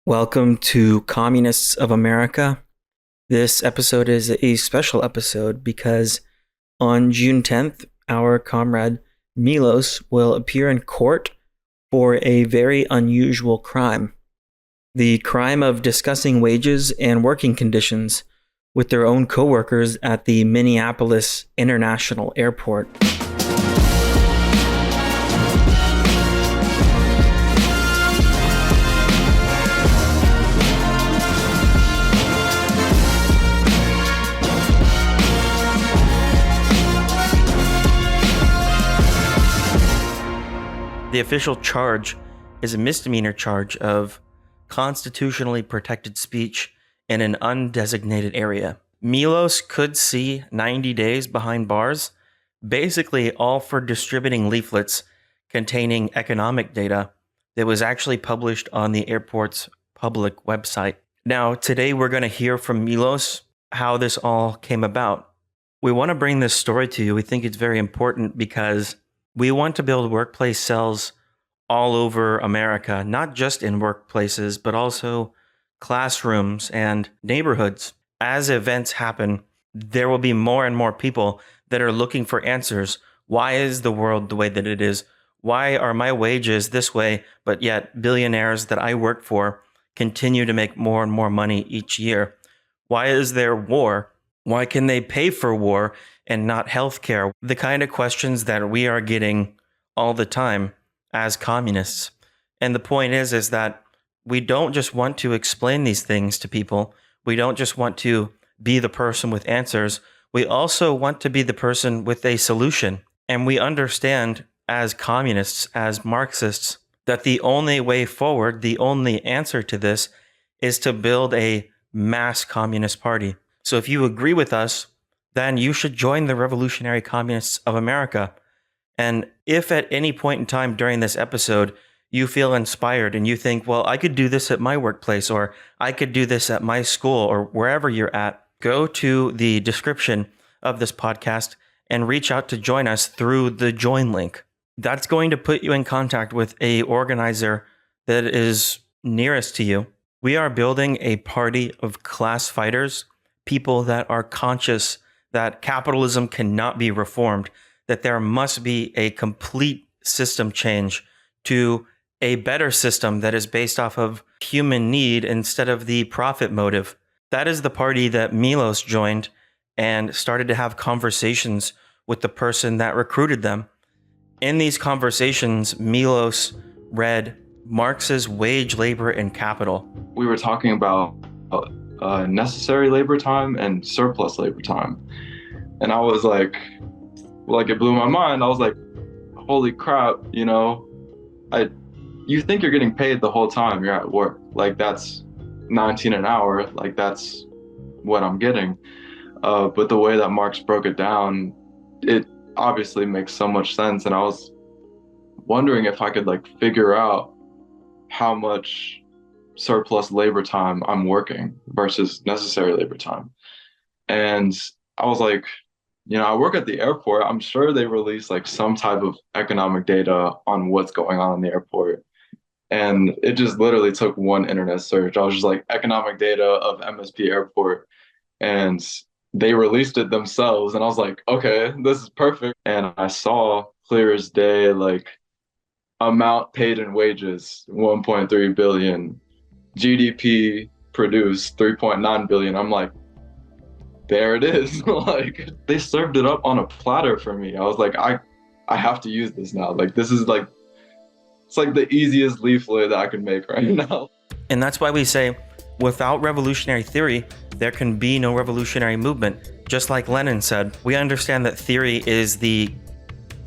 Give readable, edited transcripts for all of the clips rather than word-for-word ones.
Welcome to Communists of America. This episode is a special episode because on June 10th, our comrade Milos will appear in court for a very unusual crime. The crime of discussing wages and working conditions with their own coworkers at the Minneapolis International Airport. The official charge is a misdemeanor charge of constitutionally protected speech in an undesignated area. Milos could see 90 days behind bars, basically all for distributing leaflets containing economic data that was actually published on the airport's public website. Now, today we're going to hear from Milos how this all came about. We want to bring this story to you. We think it's very important because we want to build workplace cells all over America, not just in workplaces, but also classrooms and neighborhoods. As events happen, there will be more and more people that are looking for answers. Why is the world the way that it is? Why are my wages this way, but yet billionaires that I work for continue to make more and more money each year? Why is there war? Why can they pay for war and not healthcare? The kind of questions that we are getting all the time as communists. And the point is that we don't just want to explain these things to people. We don't just want to be the person with answers. We also want to be the person with a solution. And we understand as communists, as Marxists, that the only way forward, the only answer to this is to build a mass communist party. So if you agree with us, then you should join the Revolutionary Communists of America. And if at any point in time during this episode, you feel inspired and you think, well, I could do this at my workplace, or I could do this at my school, or wherever you're at, go to the description of this podcast and reach out to join us through the join link. That's going to put you in contact with a organizer that is nearest to you. We are building a party of class fighters, people that are conscious that capitalism cannot be reformed, that there must be a complete system change to a better system that is based off of human need instead of the profit motive. That is the party that Milos joined and started to have conversations with the person that recruited them. In these conversations, Milos read Marx's Wage, Labor, and Capital. We were talking about necessary labor time and surplus labor time. And I was like, it blew my mind. I was like, holy crap, you think you're getting paid the whole time you're at work. Like, that's 19 an hour. Like, that's what I'm getting. But the way that Marx broke it down, it obviously makes so much sense. And I was wondering if I could figure out how much surplus labor time I'm working versus necessary labor time. And I was like, I work at the airport. I'm sure they release some type of economic data on what's going on in the airport. And it just literally took one internet search. I was just like, economic data of MSP airport. And they released it themselves. And I was like, okay, this is perfect. And I saw clear as day, amount paid in wages, 1.3 billion. GDP produced 3.9 billion. I'm like, there it is. They served it up on a platter for me. I was like, I have to use this now. This is it's the easiest leaflet that I could make right now. And that's why we say, without revolutionary theory, there can be no revolutionary movement. Just like Lenin said, we understand that theory is the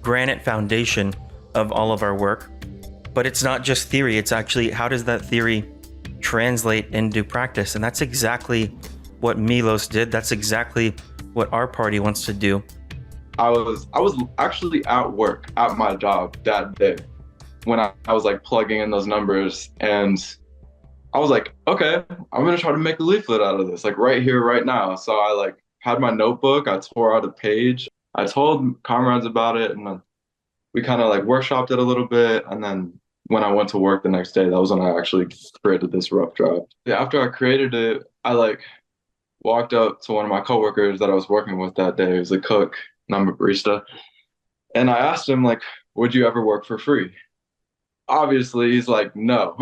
granite foundation of all of our work. But it's not just theory. It's actually, how does that theory translate into practice? And that's exactly what Milos did. That's exactly what our party wants to do. I was actually at work at my job that day when I was plugging in those numbers, and I was like, okay, I'm gonna try to make a leaflet out of this, right here, right now. So I had my notebook, I tore out a page, I told comrades about it, and we kind of workshopped it a little bit, and then when I went to work the next day, that was when I actually created this rough draft. Yeah, after I created it, I like walked up to one of my coworkers that I was working with that day. He was a cook, and I'm a barista. And I asked him, like, would you ever work for free? Obviously, he's like, no.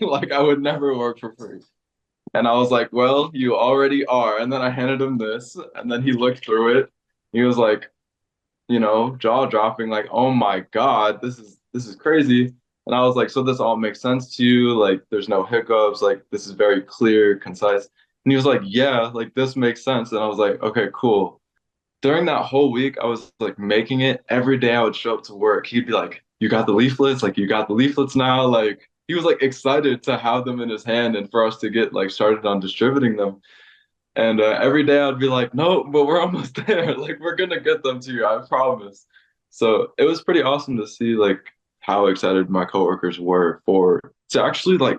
Like, I would never work for free. And I was like, well, you already are. And then I handed him this, and then he looked through it. He was like, jaw dropping, like, oh my God, this is crazy. And I was like, so this all makes sense to you? Like, there's no hiccups, like this is very clear, concise. And he was like, yeah, like this makes sense. And I was like, okay, cool. During that whole week, I was like making it every day. I would show up to work. He'd be like, you got the leaflets? Like, you got the leaflets now? Like, he was like excited to have them in his hand and for us to get like started on distributing them. And every day I'd be like, no, but we're almost there. Like, we're gonna get them to you, I promise. So it was pretty awesome to see like how excited my coworkers were for to actually like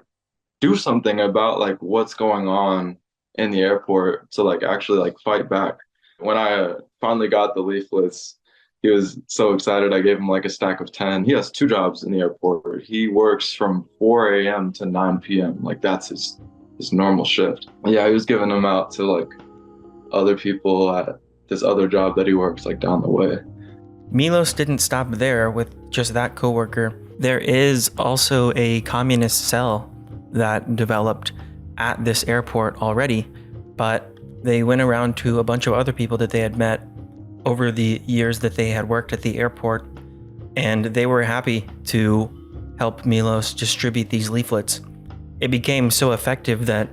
do something about like what's going on in the airport to like actually like fight back. When I finally got the leaflets, he was so excited. I gave him like a stack of 10. He has two jobs in the airport. He works from 4 a.m. to 9 p.m. Like that's his normal shift. Yeah, he was giving them out to like other people at this other job that he works like down the way. Milos didn't stop there with just that coworker. There is also a communist cell that developed at this airport already, but they went around to a bunch of other people that they had met over the years that they had worked at the airport, and they were happy to help Milos distribute these leaflets. It became so effective that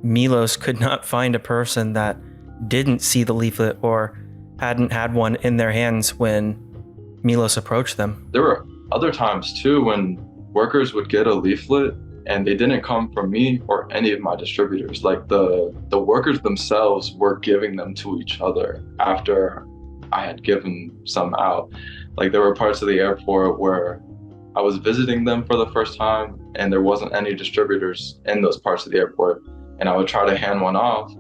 Milos could not find a person that didn't see the leaflet or hadn't had one in their hands when Milos approached them. There were other times too when workers would get a leaflet and they didn't come from me or any of my distributors. Like the workers themselves were giving them to each other after I had given some out. Like there were parts of the airport where I was visiting them for the first time and there wasn't any distributors in those parts of the airport. And I would try to hand one off,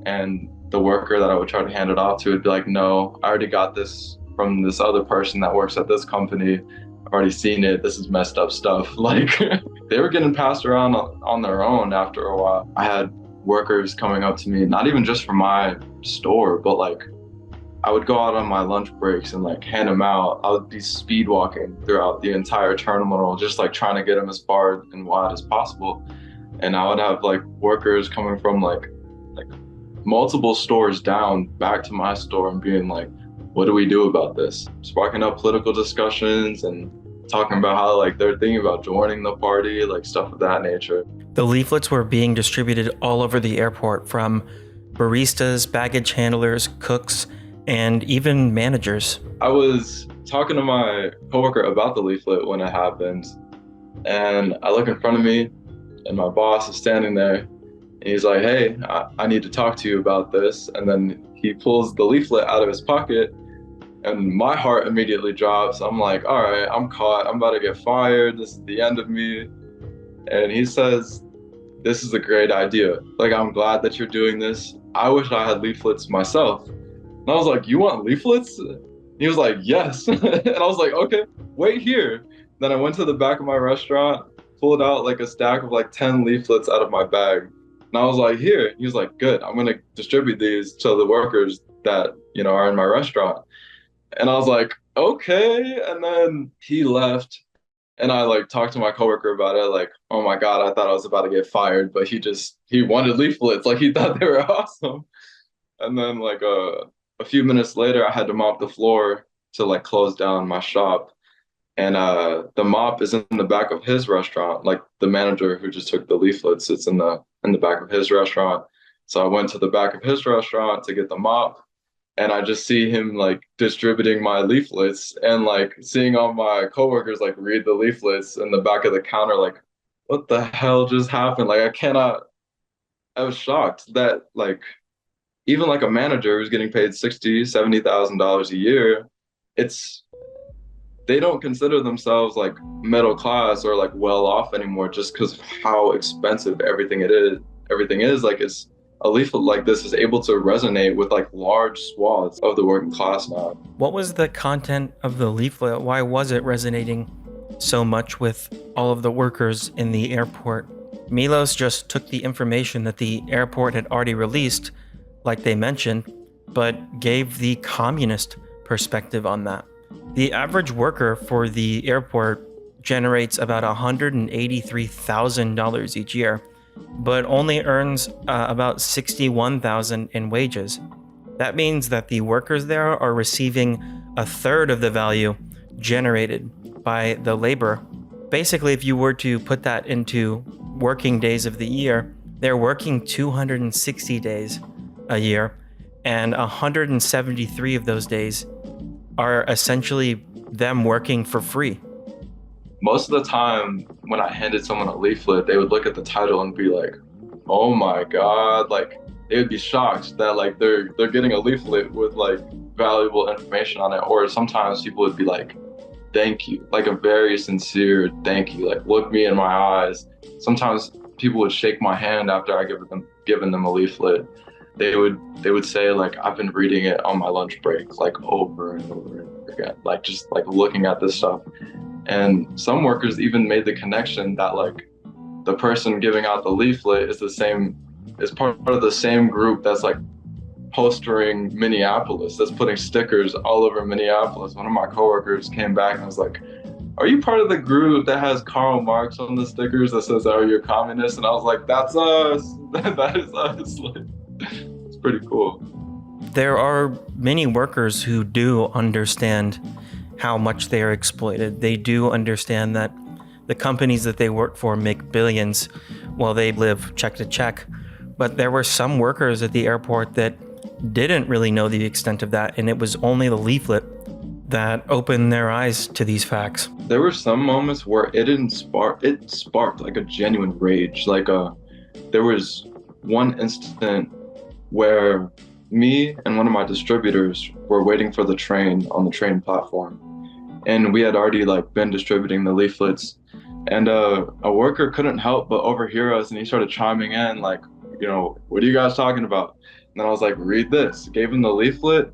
and the worker that I would try to hand it off to would be like, no, I already got this from this other person that works at this company. I've already seen it. This is messed up stuff. Like they were getting passed around on their own after a while. I had workers coming up to me, not even just from my store, but like I would go out on my lunch breaks and like hand them out. I would be speed walking throughout the entire terminal, just like trying to get them as far and wide as possible. And I would have like workers coming from like multiple stores down back to my store and being like, what do we do about this? Sparking up political discussions and talking about how like they're thinking about joining the party, like stuff of that nature. The leaflets were being distributed all over the airport from baristas, baggage handlers, cooks, and even managers. I was talking to my coworker about the leaflet when it happened, and I look in front of me and my boss is standing there and he's like, hey, I need to talk to you about this. And then he pulls the leaflet out of his pocket and my heart immediately drops. I'm like, all right, I'm caught. I'm about to get fired. This is the end of me. And he says, this is a great idea. Like, I'm glad that you're doing this. I wish I had leaflets myself. And I was like, you want leaflets? He was like, yes. And I was like, okay, wait here. Then I went to the back of my restaurant, pulled out like a stack of like 10 leaflets out of my bag. And I was like, here. He was like, good. I'm going to distribute these to the workers that, are in my restaurant. And I was like, okay. And then he left. And I like talked to my coworker about it, like, oh my God, I thought I was about to get fired, but he wanted leaflets. Like he thought they were awesome. And then like a few minutes later, I had to mop the floor to like close down my shop. And the mop is in the back of his restaurant. Like the manager who just took the leaflets, it's in the back of his restaurant. So I went to the back of his restaurant to get the mop. And I just see him like distributing my leaflets and like seeing all my coworkers like read the leaflets in the back of the counter, like, what the hell just happened? Like I was shocked that like even like a manager who's getting paid $60,000-$70,000 a year, they don't consider themselves like middle class or like well off anymore just because of how expensive everything is. Like it's a leaflet like this is able to resonate with like large swaths of the working class now. What was the content of the leaflet? Why was it resonating so much with all of the workers in the airport. Milos just took the information that the airport had already released, like they mentioned, but gave the communist perspective on that. The average worker for the airport generates about $183,000 each year, but only earns about $61,000 in wages. That means that the workers there are receiving a third of the value generated by the labor. Basically, if you were to put that into working days of the year, they're working 260 days a year, and 173 of those days are essentially them working for free. Most of the time when I handed someone a leaflet, they would look at the title and be like, "Oh my God," like they would be shocked that like they're getting a leaflet with like valuable information on it. Or sometimes people would be like, "Thank you," like a very sincere thank you, like look me in my eyes. Sometimes people would shake my hand after I given them a leaflet. They would say like, "I've been reading it on my lunch break, like over and over and over again, like just like looking at this stuff." And some workers even made the connection that like the person giving out the leaflet is part of the same group that's like postering Minneapolis, that's putting stickers all over Minneapolis. One of my coworkers came back and was like, "Are you part of the group that has Karl Marx on the stickers that says, 'Are you a communist?'" And I was like, "That's us." That is us. Like, it's pretty cool. There are many workers who do understand how much they are exploited. They do understand that the companies that they work for make billions while they live check to check. But there were some workers at the airport that didn't really know the extent of that, and it was only the leaflet that opened their eyes to these facts. There were some moments where it sparked like a genuine rage. There was one instant where me and one of my distributors were waiting for the train on the train platform, and we had already like been distributing the leaflets, and a worker couldn't help but overhear us, and he started chiming in like, "What are you guys talking about?" And then I was like, "Read this." Gave him the leaflet,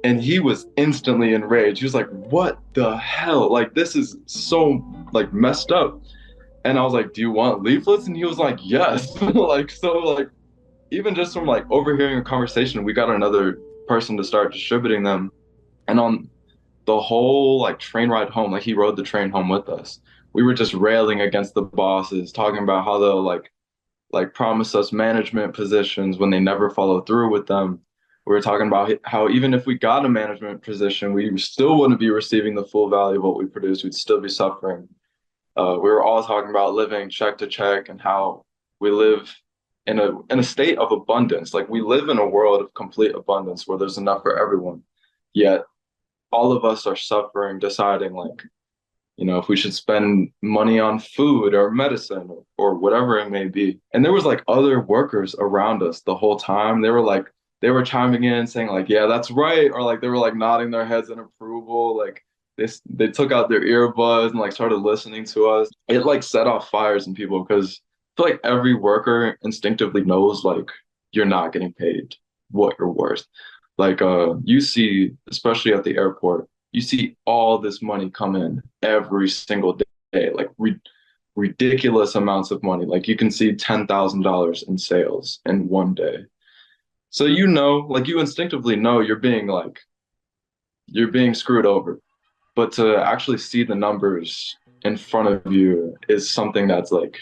and he was instantly enraged. He was like, "What the hell? Like, this is so like messed up." And I was like, "Do you want leaflets?" And he was like, "Yes." Like even just from like overhearing a conversation, we got another person to start distributing them. And on the whole like train ride home, like he rode the train home with us, we were just railing against the bosses, talking about how they'll like promise us management positions when they never follow through with them. We were talking about how even if we got a management position, we still wouldn't be receiving the full value of what we produce. We'd still be suffering. We were all talking about living check to check and how we live in a state of abundance. Like we live in a world of complete abundance where there's enough for everyone. Yet all of us are suffering, deciding like, if we should spend money on food or medicine or whatever it may be. And there was like other workers around us the whole time. They were chiming in saying like, "Yeah, that's right." Or like they were like nodding their heads in approval. Like they took out their earbuds and like started listening to us. It like set off fires in people because I feel like every worker instinctively knows like you're not getting paid what you're worth. Like you see, especially at the airport, you see all this money come in every single day, like ridiculous amounts of money. Like you can see $10,000 in sales in one day. So like you instinctively know you're being screwed over. But to actually see the numbers in front of you is something that's like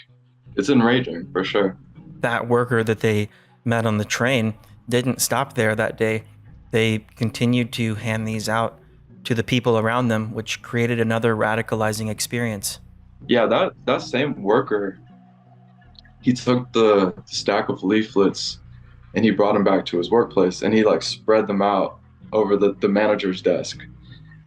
it's enraging for sure. That worker that they met on the train didn't stop there that day. They continued to hand these out to the people around them, which created another radicalizing experience. Yeah, that same worker, he took the stack of leaflets and he brought them back to his workplace and he like spread them out over the manager's desk.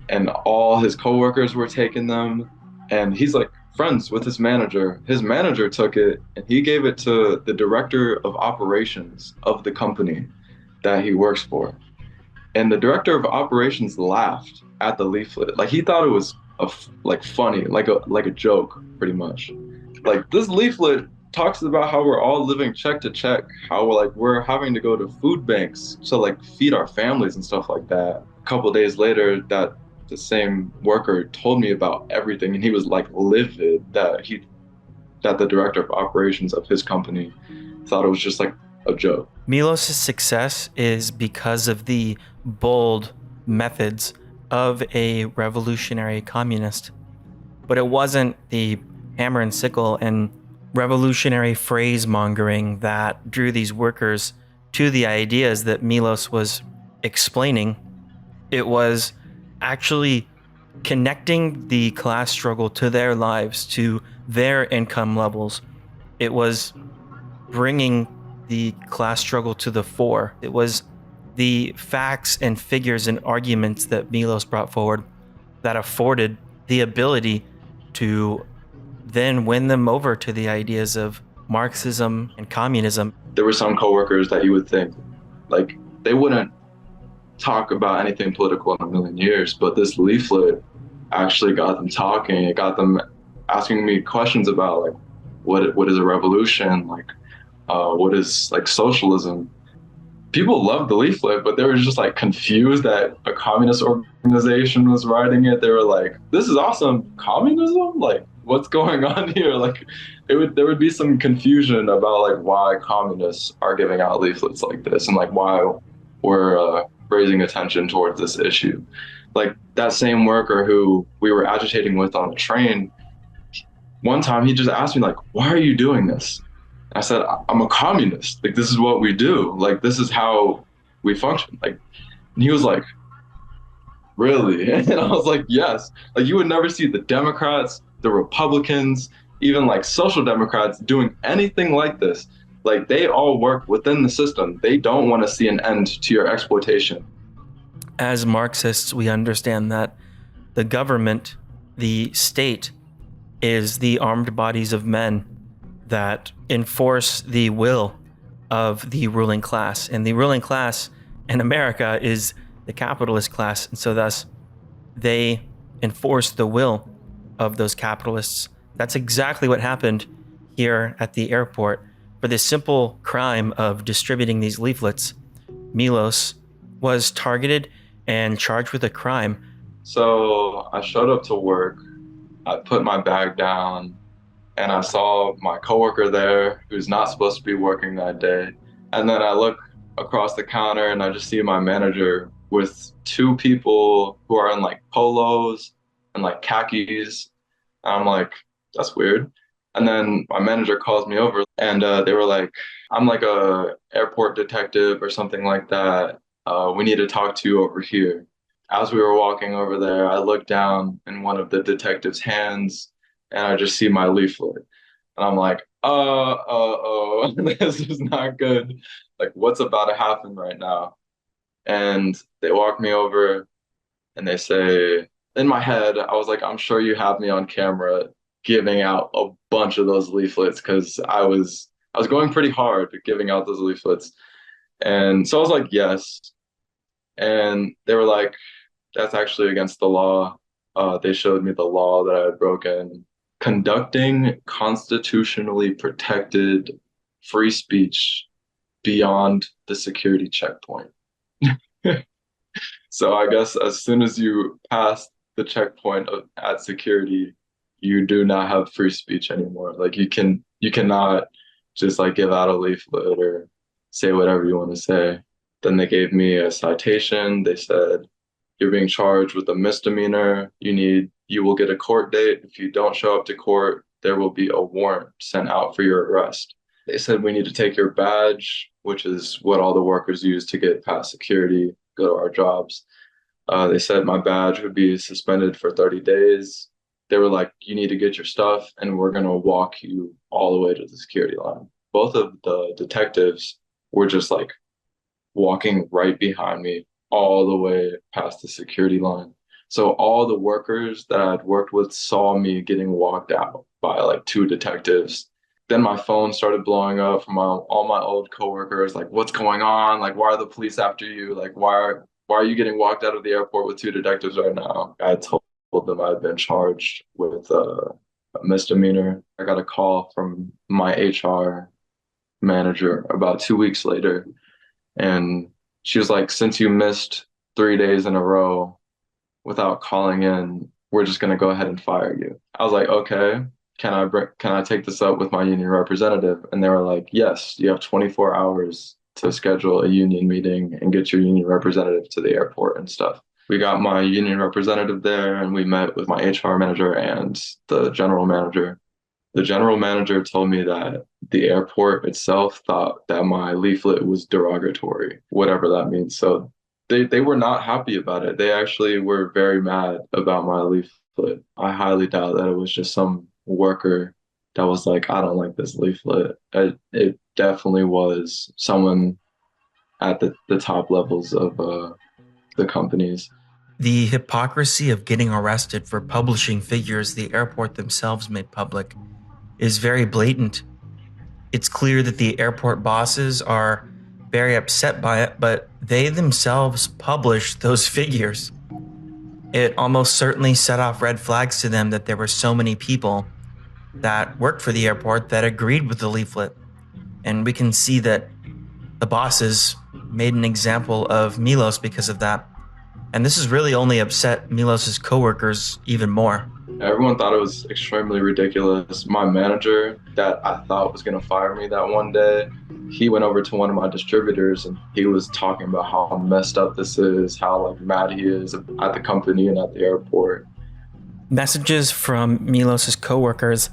And all his coworkers were taking them, and he's like friends with his manager. His manager took it and he gave it to the director of operations of the company that he works for. And the director of operations laughed at the leaflet. Like he thought it was like funny, like a joke, pretty much. Like this leaflet talks about how we're all living check to check, how we're having to go to food banks to like feed our families and stuff like that. A couple days later, that the same worker told me about everything, and he was like livid that the director of operations of his company thought it was just like a joke. Milos' success is because of the bold methods of a revolutionary communist. But it wasn't the hammer and sickle and revolutionary phrase mongering that drew these workers to the ideas that Milos was explaining. It was actually connecting the class struggle to their lives, to their income levels. It was bringing the class struggle to the fore. It was the facts and figures and arguments that Milos brought forward that afforded the ability to then win them over to the ideas of Marxism and communism. There were some coworkers that you would think like they wouldn't talk about anything political in a million years, but this leaflet actually got them talking. It got them asking me questions about like what is a revolution, like what is like socialism. People loved the leaflet, but they were just like confused that a communist organization was writing it. They were like, "This is awesome, communism! Like, what's going on here?" Like, there would be some confusion about like why communists are giving out leaflets like this, and like why we're raising attention towards this issue. Like that same worker who we were agitating with on the train, one time he just asked me like, "Why are you doing this?" I said, "I'm a communist. Like this is what we do. Like this is how we function." Like, and he was like, "Really?" And I was like, "Yes." Like you would never see the Democrats, the Republicans, even like social democrats doing anything like this. Like they all work within the system. They don't want to see an end to your exploitation. As Marxists, we understand that the government, the state, is the armed bodies of men that enforce the will of the ruling class. And the ruling class in America is the capitalist class. And so, thus, they enforce the will of those capitalists. That's exactly what happened here at the airport. For the simple crime of distributing these leaflets, Milos was targeted and charged with a crime. So I showed up to work. I put my bag down and I saw my coworker there who's not supposed to be working that day. And then I look across the counter and I just see my manager with two people who are in like polos and like khakis. And I'm like, that's weird. And then my manager calls me over and they were like, I'm like a airport detective or something like that. We need to talk to you over here. As we were walking over there, I looked down in one of the detective's hands and I just see my leaflet. And I'm like, this is not good. Like, what's about to happen right now? And they walk me over and they say, in my head, I was like, I'm sure you have me on camera giving out a bunch of those leaflets because I was going pretty hard at giving out those leaflets. And so I was like, yes. And they were like, that's actually against the law. They showed me the law that I had broken. Conducting constitutionally protected free speech beyond the security checkpoint. So I guess as soon as you pass the checkpoint at security, you do not have free speech anymore. Like you cannot just like give out a leaflet or say whatever you want to say. Then they gave me a citation. They said, you're being charged with a misdemeanor. You will get a court date. If you don't show up to court, there will be a warrant sent out for your arrest. They said we need to take your badge, which is what all the workers use to get past security, go to our jobs. They said my badge would be suspended for 30 days. They were like, you need to get your stuff, and we're going to walk you all the way to the security line. Both of the detectives were just like walking right behind me all the way past the security line. So all the workers that I'd worked with saw me getting walked out by like two detectives. Then my phone started blowing up from all my old coworkers, like, what's going on? Like, why are the police after you? Like, why are you getting walked out of the airport with two detectives right now? I told them I'd been charged with a misdemeanor. I got a call from my HR manager about 2 weeks later, and she was like, since you missed 3 days in a row, without calling in, we're just going to go ahead and fire you. I was like, okay, can I take this up with my union representative? And they were like, yes, you have 24 hours to schedule a union meeting and get your union representative to the airport and stuff. We got my union representative there and we met with my HR manager and the general manager. The general manager told me that the airport itself thought that my leaflet was derogatory, whatever that means. So they were not happy about it. They actually were very mad about my leaflet. I highly doubt that it was just some worker that was like, I don't like this leaflet. It definitely was someone at the top levels of the companies. The hypocrisy of getting arrested for publishing figures the airport themselves made public is very blatant. It's clear that the airport bosses are very upset by it, but they themselves published those figures. It almost certainly set off red flags to them that there were so many people that worked for the airport that agreed with the leaflet. And we can see that the bosses made an example of Milos because of that. And this has really only upset Milos's coworkers even more. Everyone thought it was extremely ridiculous. My manager, that I thought was going to fire me that one day, he went over to one of my distributors and he was talking about how messed up this is, how like mad he is at the company and at the airport. Messages from Milos's coworkers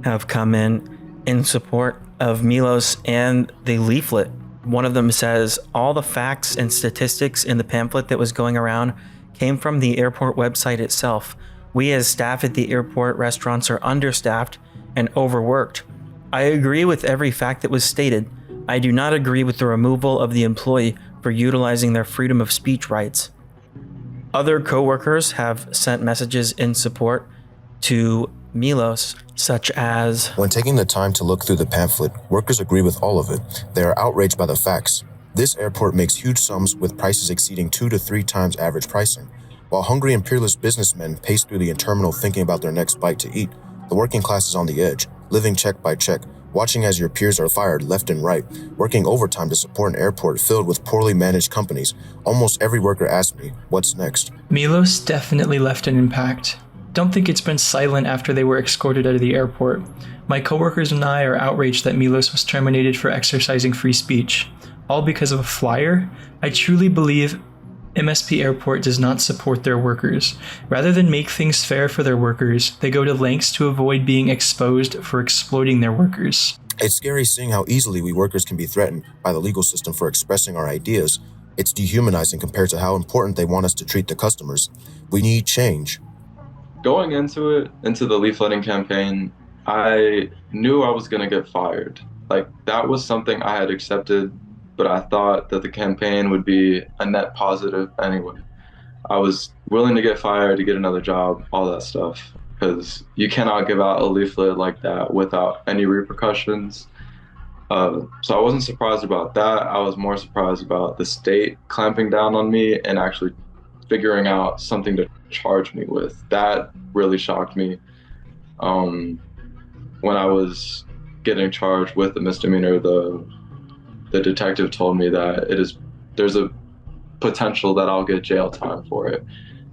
have come in support of Milos and the leaflet. One of them says all the facts and statistics in the pamphlet that was going around came from the airport website itself. We as staff at the airport restaurants are understaffed and overworked. I agree with every fact that was stated. I do not agree with the removal of the employee for utilizing their freedom of speech rights. Other coworkers have sent messages in support to Milos, such as, when taking the time to look through the pamphlet, workers agree with all of it. They are outraged by the facts. This airport makes huge sums with prices exceeding 2 to 3 times average pricing. While hungry and peerless businessmen pace through the terminal thinking about their next bite to eat, the working class is on the edge, living check by check, watching as your peers are fired left and right, working overtime to support an airport filled with poorly managed companies. Almost every worker asks me, what's next? Milos definitely left an impact. Don't think it's been silent after they were escorted out of the airport. My coworkers and I are outraged that Milos was terminated for exercising free speech. All because of a flyer? I truly believe MSP Airport does not support their workers. Rather than make things fair for their workers, they go to lengths to avoid being exposed for exploiting their workers. It's scary seeing how easily we workers can be threatened by the legal system for expressing our ideas. It's dehumanizing compared to how important they want us to treat the customers. We need change. Going into the leafletting campaign, I knew I was going to get fired. Like, that was something I had accepted, but I thought that the campaign would be a net positive anyway. I was willing to get fired to get another job, all that stuff, because you cannot give out a leaflet like that without any repercussions. So I wasn't surprised about that. I was more surprised about the state clamping down on me and actually figuring out something to charge me with. That really shocked me. When I was getting charged with the misdemeanor, the detective told me that there's a potential that I'll get jail time for it.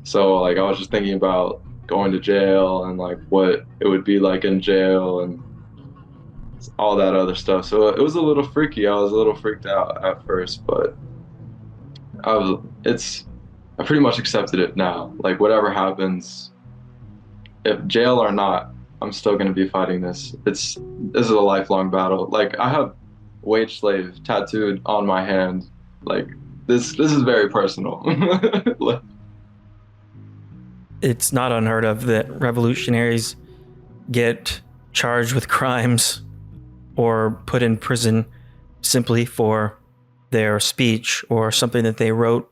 So like I was just thinking about going to jail and like what it would be like in jail and all that other stuff. So it was a little freaky. I was a little freaked out at first, but I pretty much accepted it now. Like whatever happens, if jail or not, I'm still going to be fighting this. This is a lifelong battle. Like I have wage slave tattooed on my hand. Like this is very personal. Like, it's not unheard of that revolutionaries get charged with crimes or put in prison simply for their speech or something that they wrote.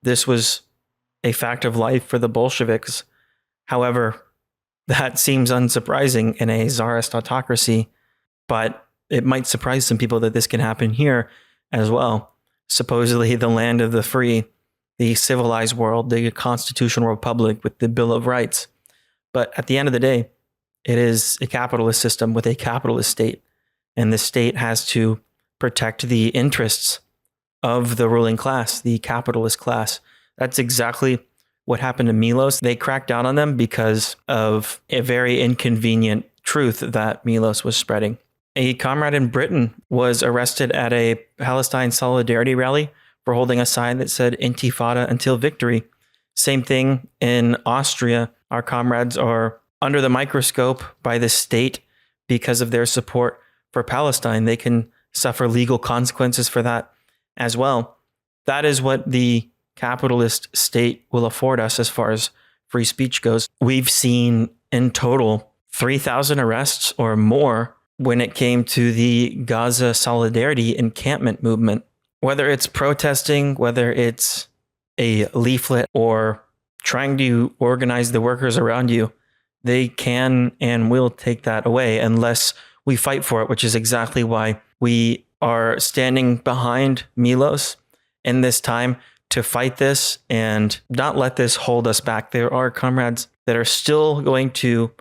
This was a fact of life for the Bolsheviks. However, that seems unsurprising in a czarist autocracy, but it might surprise some people that this can happen here as well. Supposedly the land of the free, the civilized world, the constitutional republic with the Bill of Rights. But at the end of the day, it is a capitalist system with a capitalist state, and the state has to protect the interests of the ruling class, the capitalist class. That's exactly what happened to Milos. They cracked down on them because of a very inconvenient truth that Milos was spreading. A comrade in Britain was arrested at a Palestine solidarity rally for holding a sign that said Intifada until victory. Same thing in Austria. Our comrades are under the microscope by the state because of their support for Palestine. They can suffer legal consequences for that as well. That is what the capitalist state will afford us as far as free speech goes. We've seen in total 3,000 arrests or more when it came to the Gaza Solidarity encampment movement. Whether it's protesting, whether it's a leaflet, or trying to organize the workers around you, they can and will take that away unless we fight for it, which is exactly why we are standing behind Milos in this time to fight this and not let this hold us back. There are comrades that are still going to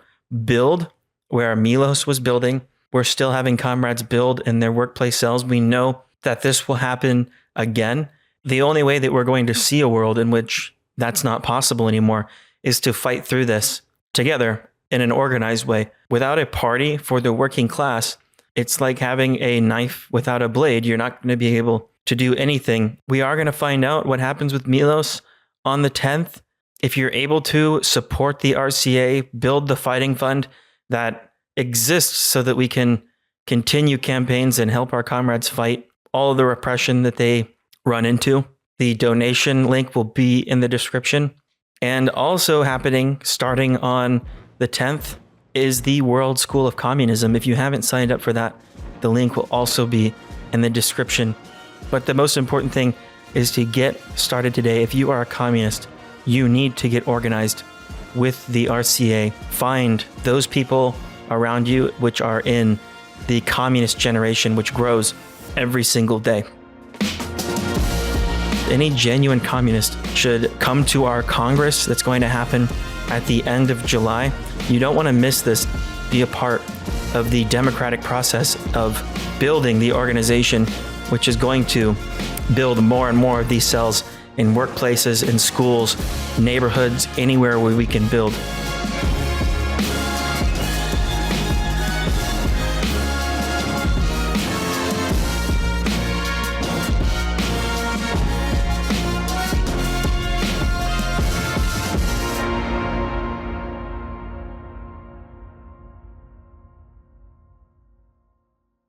build where Milos was building. We're still having comrades build in their workplace cells. We know that this will happen again. The only way that we're going to see a world in which that's not possible anymore is to fight through this together in an organized way. Without a party for the working class, it's like having a knife without a blade. You're not going to be able to do anything. We are going to find out what happens with Milos on the 10th. If you're able to support the RCA, build the fighting fund that exists so that we can continue campaigns and help our comrades fight all of the repression that they run into. The donation link will be in the description. And also happening starting on the 10th is the World School of Communism. If you haven't signed up for that, the link will also be in the description. But the most important thing is to get started today. If you are a communist, you need to get organized with the RCA. Find those people around you which are in the communist generation, which grows every single day. Any genuine communist should come to our Congress that's going to happen at the end of July. You don't want to miss this. Be a part of the democratic process of building the organization, which is going to build more and more of these cells in workplaces, in schools, neighborhoods, anywhere where we can build